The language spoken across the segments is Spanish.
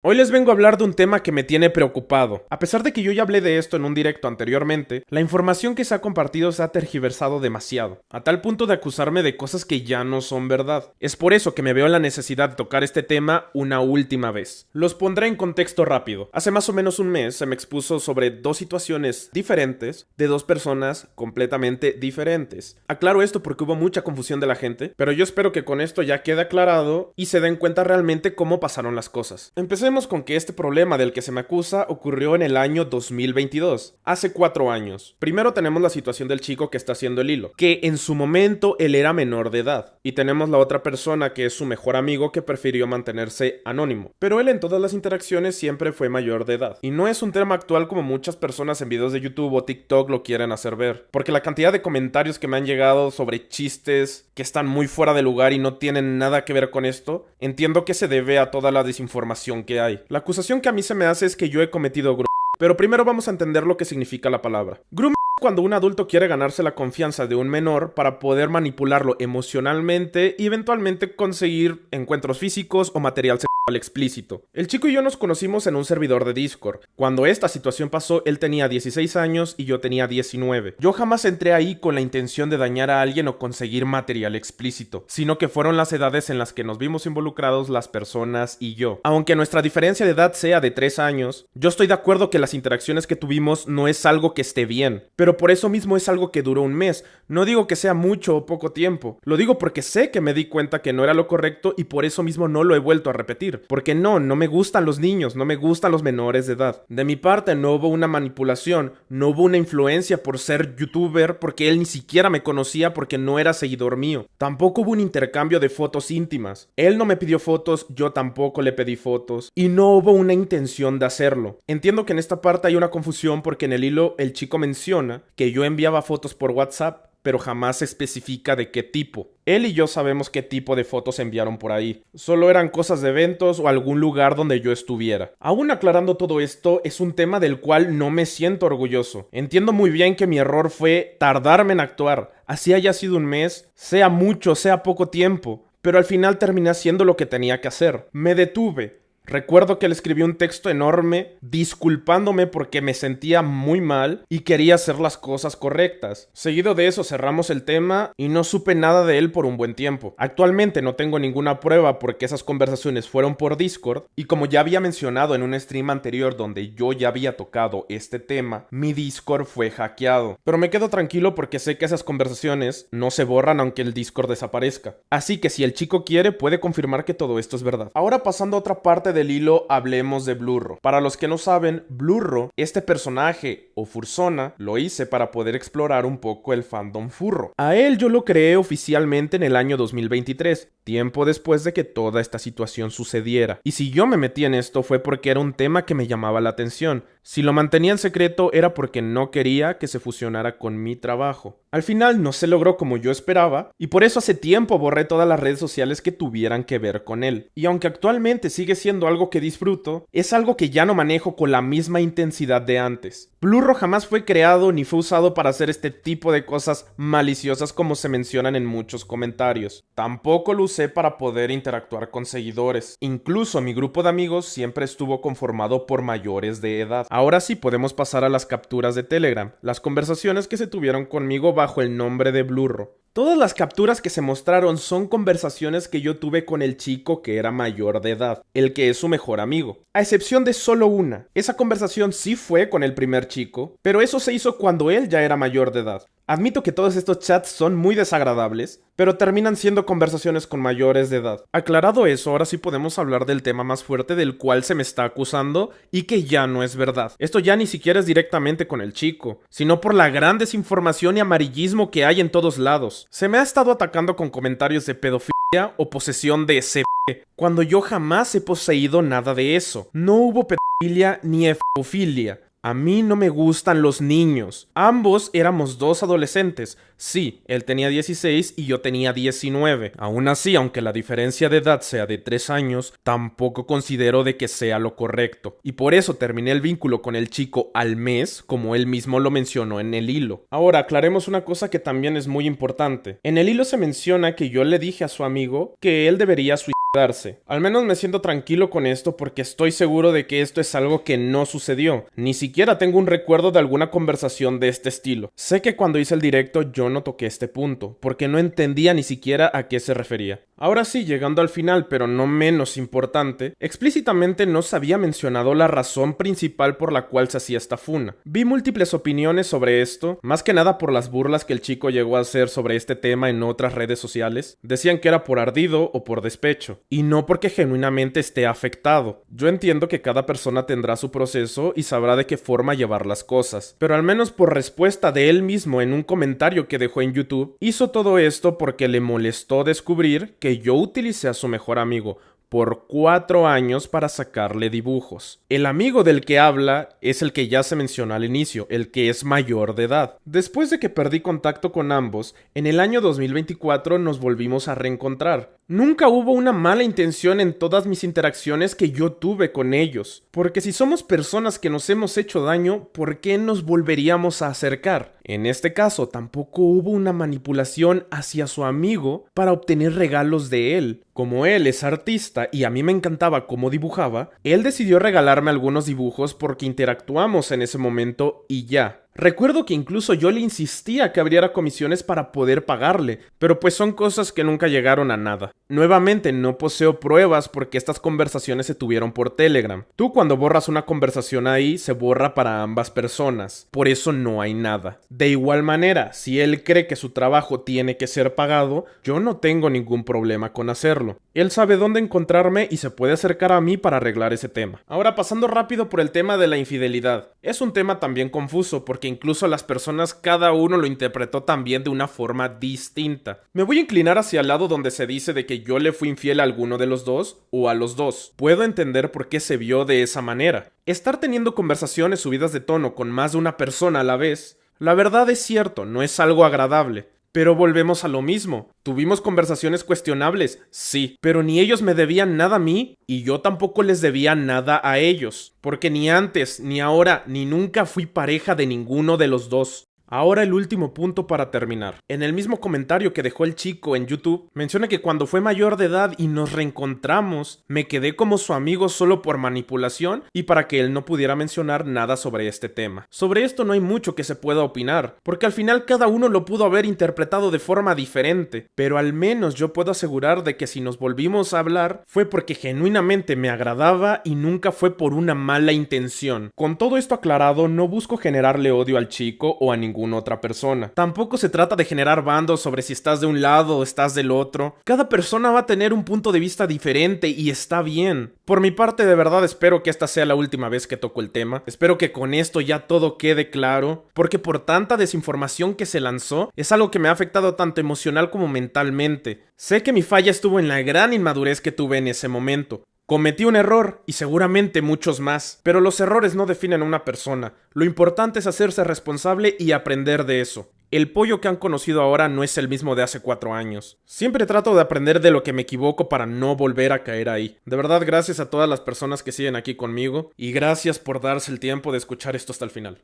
Hoy les vengo a hablar de un tema que me tiene preocupado. A pesar de que yo ya hablé de esto en un directo anteriormente, la información que se ha compartido se ha tergiversado demasiado, a tal punto de acusarme de cosas que ya no son verdad. Es por eso que me veo en la necesidad de tocar este tema una última vez. Los pondré en contexto rápido. Hace más o menos un mes se me expuso sobre dos situaciones diferentes de dos personas completamente diferentes. Aclaro esto porque hubo mucha confusión de la gente, pero yo espero que con esto ya quede aclarado y se den cuenta realmente cómo pasaron las cosas. Empecemos con que este problema del que se me acusa ocurrió en el año 2022, hace 4 años. Primero tenemos la situación del chico que está haciendo el hilo, que en su momento él era menor de edad, y tenemos la otra persona que es su mejor amigo que prefirió mantenerse anónimo, pero él en todas las interacciones siempre fue mayor de edad. Y no es un tema actual como muchas personas en videos de YouTube o TikTok lo quieren hacer ver, porque la cantidad de comentarios que me han llegado sobre chistes que están muy fuera de lugar y no tienen nada que ver con esto, entiendo que se debe a toda la desinformación que hay. La acusación que a mí se me hace es que yo he cometido grooming, pero primero vamos a entender lo que significa la palabra. Grooming es cuando un adulto quiere ganarse la confianza de un menor para poder manipularlo emocionalmente y eventualmente conseguir encuentros físicos o material sexual explícito. El chico y yo nos conocimos en un servidor de Discord. Cuando esta situación pasó, él tenía 16 años y yo tenía 19. Yo jamás entré ahí con la intención de dañar a alguien o conseguir material explícito, sino que fueron las edades en las que nos vimos involucrados las personas y yo. Aunque nuestra diferencia de edad sea de 3 años, yo estoy de acuerdo que las interacciones que tuvimos no es algo que esté bien, pero por eso mismo es algo que duró un mes. No digo que sea mucho o poco tiempo, lo digo porque sé que me di cuenta que no era lo correcto y por eso mismo no lo he vuelto a repetir. Porque no me gustan los niños, no me gustan los menores de edad. De mi parte no hubo una manipulación, no hubo una influencia por ser youtuber porque él ni siquiera me conocía porque no era seguidor mío. Tampoco hubo un intercambio de fotos íntimas. Él no me pidió fotos, yo tampoco le pedí fotos. Y no hubo una intención de hacerlo. Entiendo que en esta parte hay una confusión porque en el hilo el chico menciona que yo enviaba fotos por WhatsApp, pero jamás se especifica de qué tipo. Él y yo sabemos qué tipo de fotos enviaron por ahí. Solo eran cosas de eventos o algún lugar donde yo estuviera. Aún aclarando todo esto, es un tema del cual no me siento orgulloso. Entiendo muy bien que mi error fue tardarme en actuar. Así haya sido un mes, sea mucho, sea poco tiempo. Pero al final terminé haciendo lo que tenía que hacer. Me detuve. Recuerdo que le escribí un texto enorme disculpándome porque me sentía muy mal y quería hacer las cosas correctas. Seguido de eso cerramos el tema y no supe nada de él por un buen tiempo. Actualmente no tengo ninguna prueba porque esas conversaciones fueron por Discord y como ya había mencionado en un stream anterior donde yo ya había tocado este tema, mi Discord fue hackeado. Pero me quedo tranquilo porque sé que esas conversaciones no se borran aunque el Discord desaparezca. Así que si el chico quiere puede confirmar que todo esto es verdad. Ahora pasando a otra parte del hilo, hablemos de Blurro. Para los que no saben, Blurro, este personaje o fursona, lo hice para poder explorar un poco el fandom furro. A él yo lo creé oficialmente en el año 2023, tiempo después de que toda esta situación sucediera. Y si yo me metí en esto fue porque era un tema que me llamaba la atención. Si lo mantenía en secreto era porque no quería que se fusionara con mi trabajo. Al final no se logró como yo esperaba y por eso hace tiempo borré todas las redes sociales que tuvieran que ver con él. Y aunque actualmente sigue siendo algo que disfruto, es algo que ya no manejo con la misma intensidad de antes. Blurro jamás fue creado ni fue usado para hacer este tipo de cosas maliciosas como se mencionan en muchos comentarios. Tampoco lo usé para poder interactuar con seguidores. Incluso mi grupo de amigos siempre estuvo conformado por mayores de edad. Ahora sí podemos pasar a las capturas de Telegram, las conversaciones que se tuvieron conmigo bajo el nombre de Blurro. Todas las capturas que se mostraron son conversaciones que yo tuve con el chico que era mayor de edad, el que es su mejor amigo, a excepción de solo una. Esa conversación sí fue con el primer chico, pero eso se hizo cuando él ya era mayor de edad. Admito que todos estos chats son muy desagradables, pero terminan siendo conversaciones con mayores de edad. Aclarado eso, ahora sí podemos hablar del tema más fuerte del cual se me está acusando y que ya no es verdad. Esto ya ni siquiera es directamente con el chico, sino por la gran desinformación y amarillismo que hay en todos lados. Se me ha estado atacando con comentarios de pedofilia o posesión de CP, cuando yo jamás he poseído nada de eso. No hubo pedofilia ni efofilia. A mí no me gustan los niños. Ambos éramos dos adolescentes. Sí, él tenía 16 y yo tenía 19. Aún así, aunque la diferencia de edad sea de 3 años, tampoco considero de que sea lo correcto. Y por eso terminé el vínculo con el chico al mes, como él mismo lo mencionó en el hilo. Ahora, aclaremos una cosa que también es muy importante. En el hilo se menciona que yo le dije a su amigo que él debería suicidarse. Al menos me siento tranquilo con esto porque estoy seguro de que esto es algo que no sucedió. Ni siquiera tengo un recuerdo de alguna conversación de este estilo. Sé que cuando hice el directo yo no toqué este punto, porque no entendía ni siquiera a qué se refería. Ahora sí, llegando al final, pero no menos importante, explícitamente no se había mencionado la razón principal por la cual se hacía esta funa. Vi múltiples opiniones sobre esto, más que nada por las burlas que el chico llegó a hacer sobre este tema en otras redes sociales. Decían que era por ardido o por despecho, y no porque genuinamente esté afectado. Yo entiendo que cada persona tendrá su proceso y sabrá de qué forma llevar las cosas, pero al menos por respuesta de él mismo en un comentario que dejó en YouTube, hizo todo esto porque le molestó descubrir que yo utilicé a su mejor amigo por 4 años para sacarle dibujos. El amigo del que habla es el que ya se mencionó al inicio, el que es mayor de edad. Después de que perdí contacto con ambos, en el año 2024 nos volvimos a reencontrar. Nunca hubo una mala intención en todas mis interacciones que yo tuve con ellos, porque si somos personas que nos hemos hecho daño, ¿por qué nos volveríamos a acercar? En este caso, tampoco hubo una manipulación hacia su amigo para obtener regalos de él. Como él es artista y a mí me encantaba cómo dibujaba, él decidió regalarme algunos dibujos porque interactuamos en ese momento y ya. Recuerdo que incluso yo le insistía que abriera comisiones para poder pagarle, pero pues son cosas que nunca llegaron a nada. Nuevamente, no poseo pruebas porque estas conversaciones se tuvieron por Telegram. Tú cuando borras una conversación ahí, se borra para ambas personas. Por eso no hay nada. De igual manera, si él cree que su trabajo tiene que ser pagado, yo no tengo ningún problema con hacerlo. Él sabe dónde encontrarme y se puede acercar a mí para arreglar ese tema. Ahora, pasando rápido por el tema de la infidelidad. Es un tema también confuso porque incluso las personas cada uno lo interpretó también de una forma distinta. Me voy a inclinar hacia el lado donde se dice de que yo le fui infiel a alguno de los dos o a los dos. Puedo entender por qué se vio de esa manera. Estar teniendo conversaciones subidas de tono con más de una persona a la vez, la verdad es cierto, no es algo agradable. Pero volvemos a lo mismo. ¿Tuvimos conversaciones cuestionables? Sí, pero ni ellos me debían nada a mí y yo tampoco les debía nada a ellos. Porque ni antes, ni ahora, ni nunca fui pareja de ninguno de los dos. Ahora el último punto para terminar. En el mismo comentario que dejó el chico en YouTube, menciona que cuando fue mayor de edad y nos reencontramos, me quedé como su amigo solo por manipulación y para que él no pudiera mencionar nada sobre este tema. Sobre esto no hay mucho que se pueda opinar, porque al final cada uno lo pudo haber interpretado de forma diferente, pero al menos yo puedo asegurar de que si nos volvimos a hablar fue porque genuinamente me agradaba y nunca fue por una mala intención. Con todo esto aclarado, no busco generarle odio al chico o a ninguna otra persona. Tampoco se trata de generar bandos sobre si estás de un lado o estás del otro. Cada persona va a tener un punto de vista diferente y está bien. Por mi parte, de verdad espero que esta sea la última vez que toco el tema. Espero que con esto ya todo quede claro, porque por tanta desinformación que se lanzó, es algo que me ha afectado tanto emocional como mentalmente. Sé que mi falla estuvo en la gran inmadurez que tuve en ese momento. Cometí un error, y seguramente muchos más, pero los errores no definen a una persona. Lo importante es hacerse responsable y aprender de eso. El pollo que han conocido ahora no es el mismo de hace 4 años. Siempre trato de aprender de lo que me equivoco para no volver a caer ahí. De verdad, gracias a todas las personas que siguen aquí conmigo, y gracias por darse el tiempo de escuchar esto hasta el final.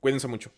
Cuídense mucho.